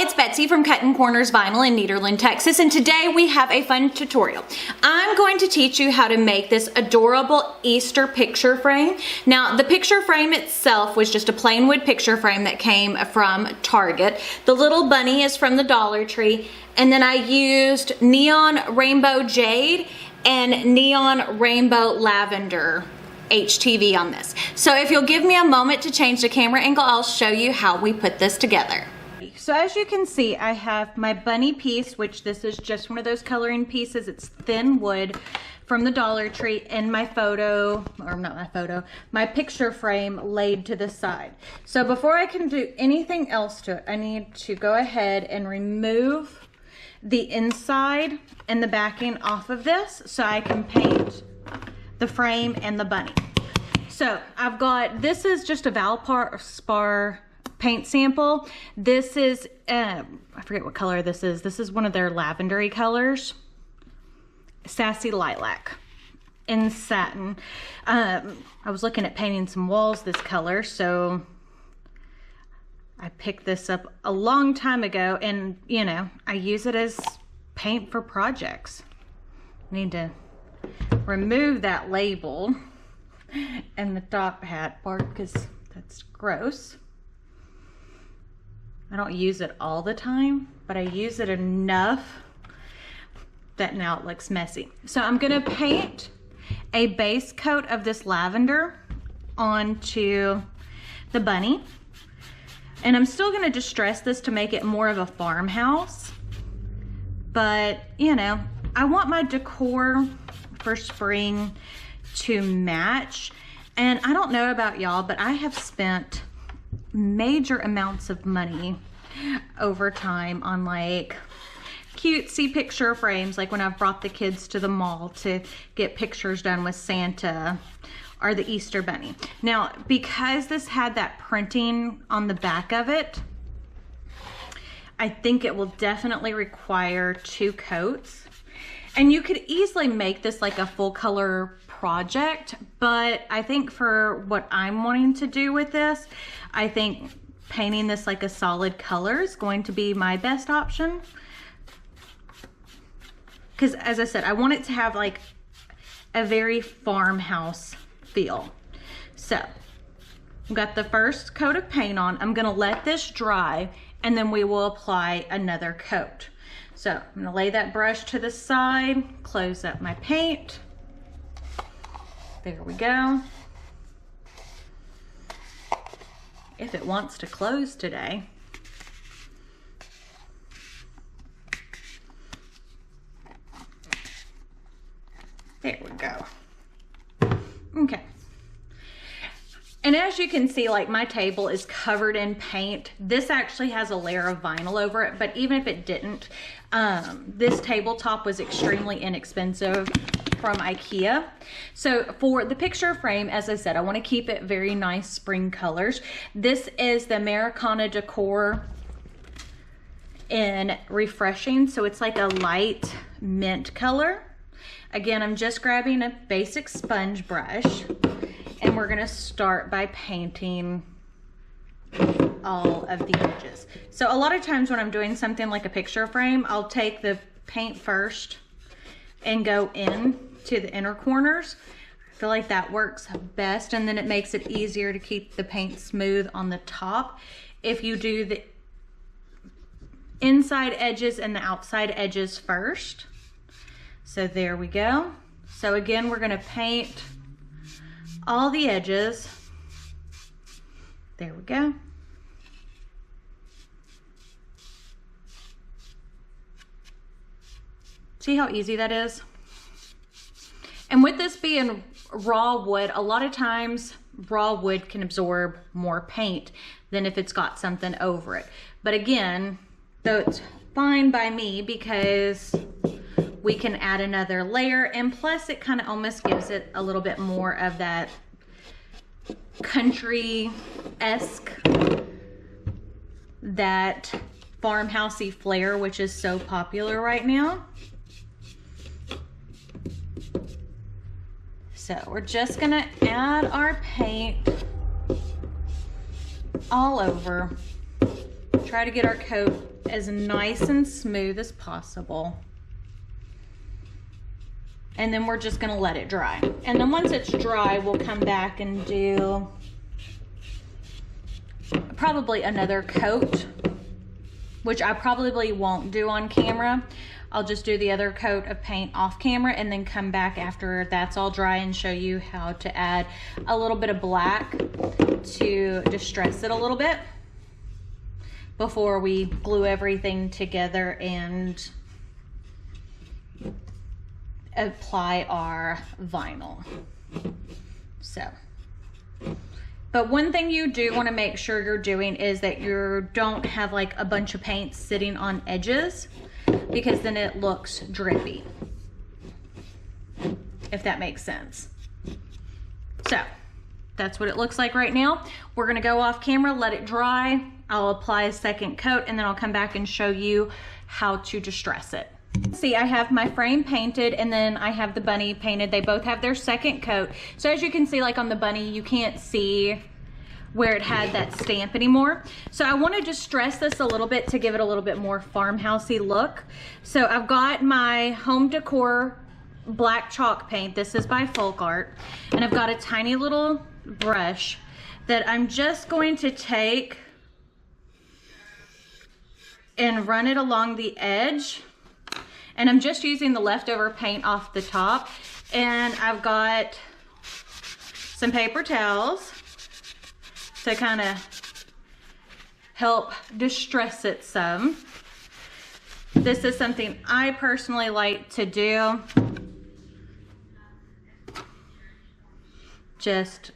it's Betsy from Cuttin Corners Vinyl in Nederland, Texas, and today we have a fun tutorial. I'm going to teach you how to make this adorable Easter picture frame. Now, the picture frame itself was just a plain wood picture frame that came from Target. The little bunny is from the Dollar Tree, and then I used neon rainbow jade and neon rainbow lavender HTV on this. So if you'll give me a moment to change the camera angle, I'll show you how we put this together. So as you can see, I have my bunny piece, which this is just one of those coloring pieces. It's thin wood from the Dollar Tree, and my photo, or not my photo, my picture frame laid to the side. So before I can do anything else to it, I need to go ahead and remove the inside and the backing off of this so I can paint the frame and the bunny. So I've got, this is just a Valspar paint sample. This is, I forget what color this is. This is one of their lavendery colors. Sassy Lilac in satin. I was looking at painting some walls this color, so I picked this up a long time ago, and you know, I use it as paint for projects. Need to remove that label and the top hat part because that's gross. I don't use it all the time, but I use it enough that now it looks messy. So I'm gonna paint a base coat of this lavender onto the bunny. And I'm still gonna distress this to make it more of a farmhouse. But, you know, I want my decor for spring to match. And I don't know about y'all, but I have spent major amounts of money over time on like cutesy picture frames, like when I've brought the kids to the mall to get pictures done with Santa or the Easter Bunny. Now, because this had that printing on the back of it, I think it will definitely require 2 coats. And you could easily make this like a full color project, but I think for what I'm wanting to do with this, I think painting this like a solid color is going to be my best option. Because as I said, I want it to have like a very farmhouse feel. So I've got the first coat of paint on. I'm gonna let this dry and then we will apply another coat. So I'm gonna lay that brush to the side, close up my paint. There we go. If it wants to close today. There we go. Okay. And as you can see, like my table is covered in paint. This actually has a layer of vinyl over it, but even if it didn't, this tabletop was extremely inexpensive from IKEA. So for the picture frame, as I said, I want to keep it very nice spring colors. This is the Americana Decor in Refreshing. So it's like a light mint color. Again, I'm just grabbing a basic sponge brush and we're gonna start by painting all of the edges. So a lot of times when I'm doing something like a picture frame, I'll take the paint first and go in to the inner corners. I feel like that works best, and then it makes it easier to keep the paint smooth on the top if you do the inside edges and the outside edges first. So there we go. So again, we're gonna paint all the edges. There we go. See how easy that is? And with this being raw wood, a lot of times raw wood can absorb more paint than if it's got something over it. But again, though it's fine by me because we can add another layer, and plus it kind of almost gives it a little bit more of that country-esque, that farmhousey flair, which is so popular right now. So we're just gonna add our paint all over, try to get our coat as nice and smooth as possible. And then we're just gonna let it dry. And then once it's dry, we'll come back and do probably another coat, which I probably won't do on camera. I'll just do the other coat of paint off camera and then come back after that's all dry and show you how to add a little bit of black to distress it a little bit before we glue everything together and apply our vinyl. So, but one thing you do want to make sure you're doing is that you don't have like a bunch of paint sitting on edges, because then it looks drippy, if that makes sense. So that's what it looks like right now. We're gonna go off camera, let it dry. I'll apply a second coat and then I'll come back and show you how to distress it. See, I have my frame painted and then I have the bunny painted. They both have their second coat. So as you can see, like on the bunny, you can't see where it had that stamp anymore. So I want to distress this a little bit to give it a little bit more farmhousey look. So I've got my home decor black chalk paint. This is by Folk Art. And I've got a tiny little brush that I'm just going to take and run it along the edge. And I'm just using the leftover paint off the top. And I've got some paper towels to kind of help distress it some. This is something I personally like to do. Just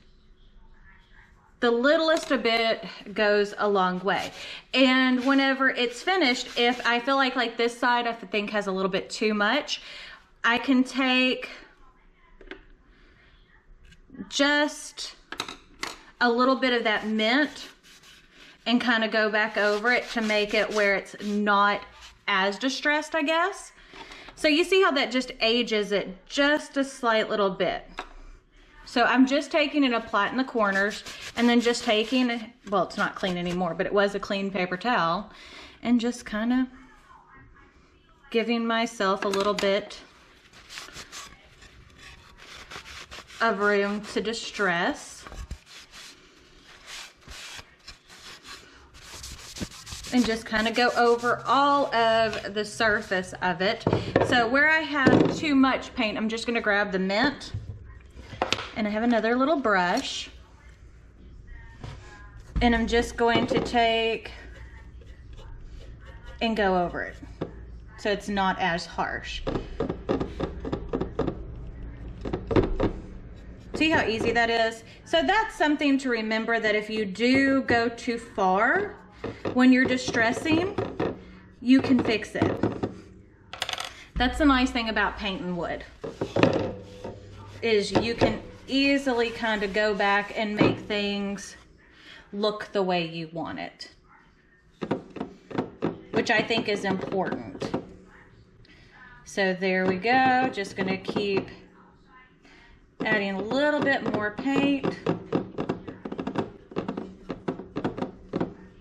the littlest a bit goes a long way. And whenever it's finished, if I feel like this side I think has a little bit too much, I can take just a little bit of that mint and kind of go back over it to make it where it's not as distressed, I guess. So you see how that just ages it just a slight little bit. So I'm just taking and applying in the corners and then just taking, well, it's not clean anymore, but it was a clean paper towel, and just kind of giving myself a little bit of room to distress. And just kind of go over all of the surface of it. So where I have too much paint, I'm just going to grab the mint. And I have another little brush. And I'm just going to take and go over it, so it's not as harsh. See how easy that is? So that's something to remember, that if you do go too far when you're distressing, you can fix it. That's the nice thing about painting wood, is you can easily kind of go back and make things look the way you want it, which I think is important. So there we go. Just gonna keep adding a little bit more paint.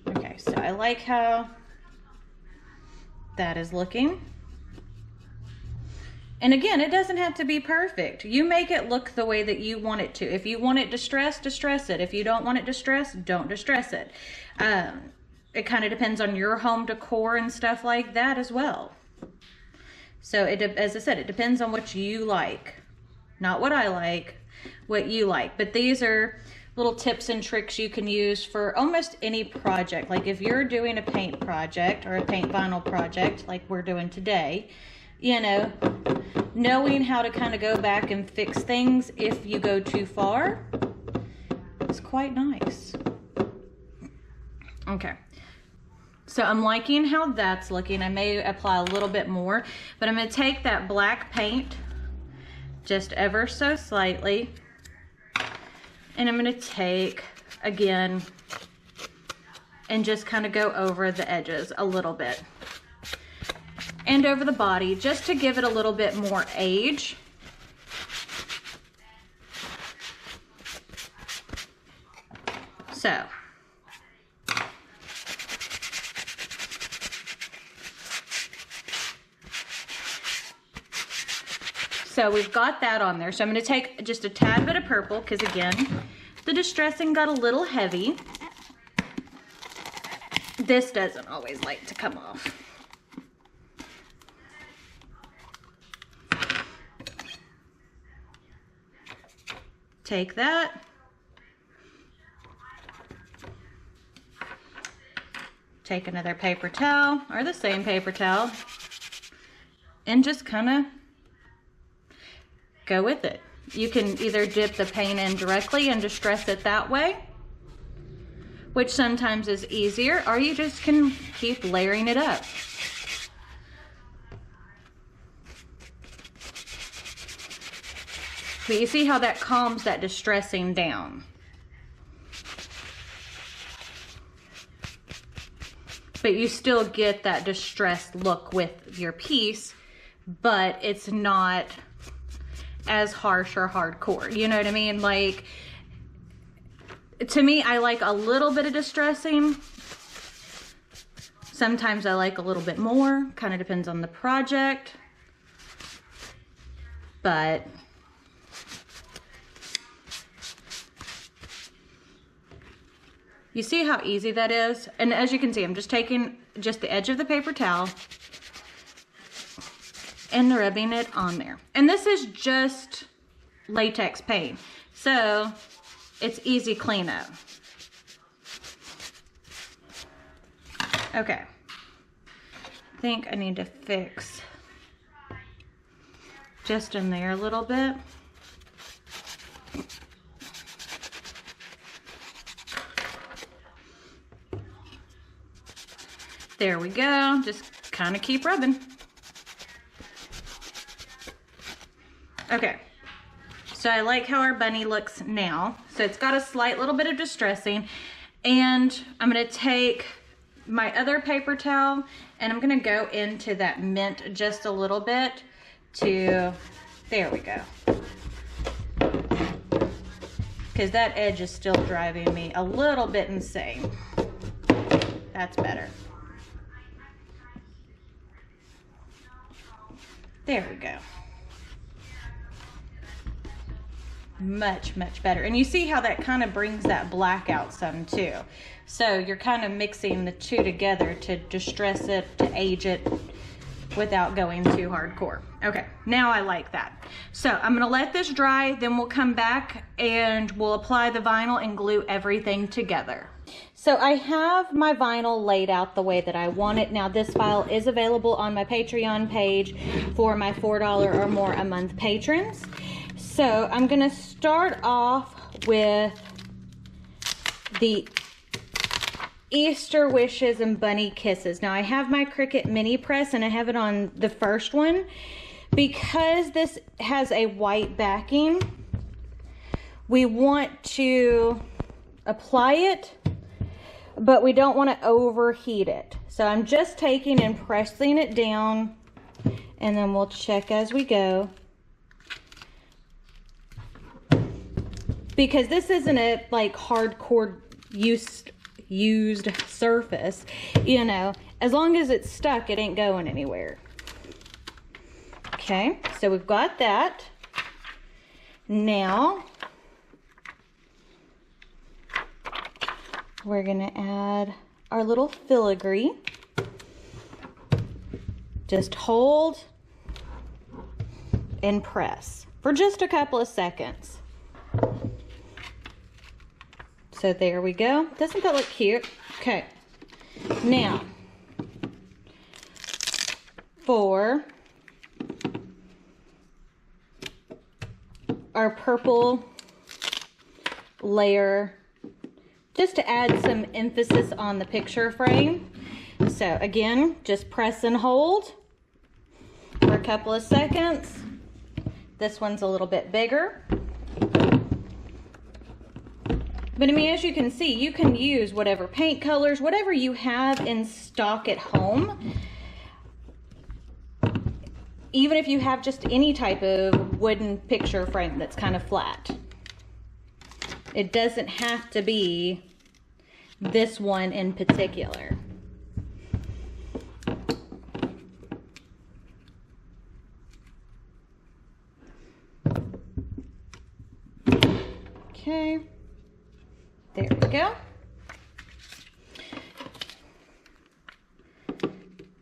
Okay, so I like how that is looking. And again, it doesn't have to be perfect. You make it look the way that you want it to. If you want it distressed, distress it. If you don't want it distressed, don't distress it. It kind of depends on your home decor and stuff like that as well. So as I said, it depends on what you like. Not what I like, what you like. But these are little tips and tricks you can use for almost any project. Like if you're doing a paint project or a paint vinyl project like we're doing today, you know, knowing how to kind of go back and fix things if you go too far is quite nice. Okay, so I'm liking how that's looking. I may apply a little bit more, but I'm going to take that black paint just ever so slightly, and I'm going to take again and just kind of go over the edges a little bit and over the body, just to give it a little bit more age. So So we've got that on there. So I'm going to take just a tad bit of purple because, again, the distressing got a little heavy. This doesn't always like to come off. Take that. Take another paper towel, or the same paper towel, and just kind of go with it. You can either dip the paint in directly and distress it that way, which sometimes is easier, or you just can keep layering it up. But you see how that calms that distressing down. But you still get that distressed look with your piece, but it's not as harsh or hardcore. You know what I mean? Like, to me, I like a little bit of distressing. Sometimes I like a little bit more. Kind of depends on the project. But you see how easy that is? And as you can see, I'm just taking just the edge of the paper towel and rubbing it on there. And this is just latex paint, so it's easy cleanup. Okay. I think I need to fix just in there a little bit. There we go. Just kind of keep rubbing. Okay. So I like how our bunny looks now. So it's got a slight little bit of distressing. And I'm going to take my other paper towel and I'm going to go into that mint just a little bit to, there we go. Because that edge is still driving me a little bit insane. That's better. There we go. Much, much better. And you see how that kind of brings that black out some too. So you're kind of mixing the two together to distress it, to age it without going too hardcore. Okay, now I like that. So I'm gonna let this dry, then we'll come back and we'll apply the vinyl and glue everything together. So I have my vinyl laid out the way that I want it. Now this file is available on my Patreon page for my $4 or more a month patrons. So I'm gonna start off with the Easter wishes and bunny kisses. Now I have my Cricut mini press and I have it on the first one. Because this has a white backing, we want to apply it, but we don't want to overheat it. So I'm just taking and pressing it down, and then we'll check as we go. Because this isn't a like hardcore used surface, you know, as long as it's stuck, it ain't going anywhere. Okay, so we've got that. Now we're gonna add our little filigree. Just hold and press for just a couple of seconds. So there we go. Doesn't that look cute? Okay. Now, for our purple layer, just to add some emphasis on the picture frame. So again, just press and hold for a couple of seconds. This one's a little bit bigger. But I mean, as you can see, you can use whatever paint colors, whatever you have in stock at home. Even if you have just any type of wooden picture frame that's kind of flat. It doesn't have to be this one in particular. go.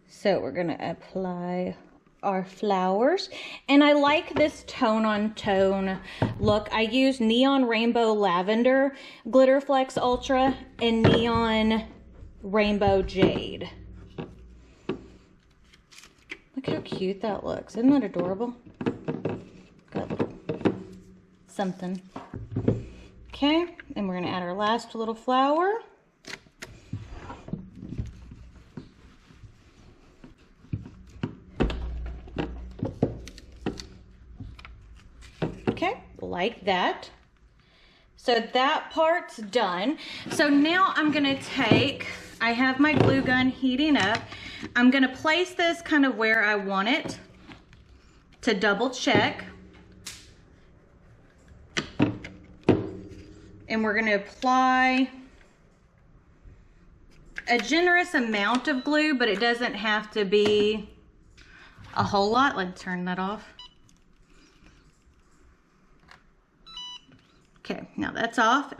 So we're gonna apply our flowers, and I like this tone on tone look. I use Neon Rainbow Lavender, Glitter Flex Ultra, and Neon Rainbow Jade. Look how cute that looks. Isn't that adorable? Got something. Okay, and we're gonna add our last little flower. Okay, like that. So that part's done. So now I'm gonna take, I have my glue gun heating up. I'm gonna place this kind of where I want it to double check. And we're gonna apply a generous amount of glue, but it doesn't have to be a whole lot. Let's turn that off. Okay, now that's off.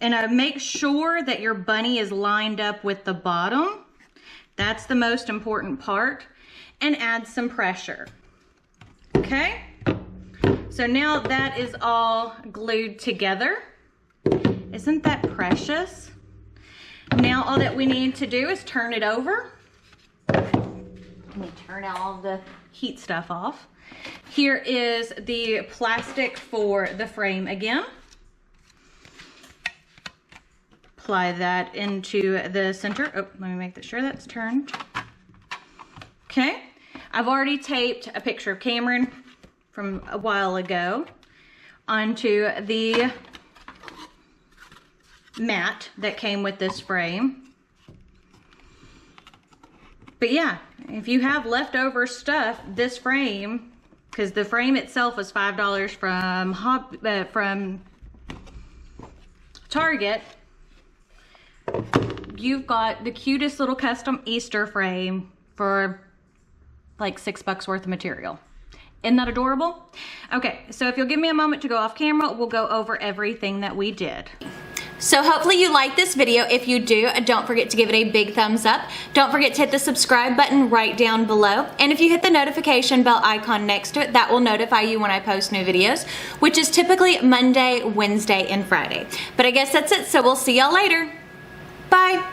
And make sure that your bunny is lined up with the bottom. That's the most important part. And add some pressure. Okay? So now that is all glued together. Isn't that precious? Now all that we need to do is turn it over. Let me turn all the heat stuff off. Here is the plastic for the frame again. Apply that into the center. Oh, let me make sure that's turned. Okay, I've already taped a picture of Cameron from a while ago onto the mat that came with this frame. But yeah, if you have leftover stuff, this frame, because the frame itself was $5 from Target, you've got the cutest little custom Easter frame for like $6 worth of material. Isn't that adorable? Okay, so if you'll give me a moment to go off camera, we'll go over everything that we did. So hopefully you like this video. If you do, don't forget to give it a big thumbs up. Don't forget to hit the subscribe button right down below. And if you hit the notification bell icon next to it, that will notify you when I post new videos, which is typically Monday, Wednesday, and Friday. But I guess that's it, so we'll see y'all later. Bye.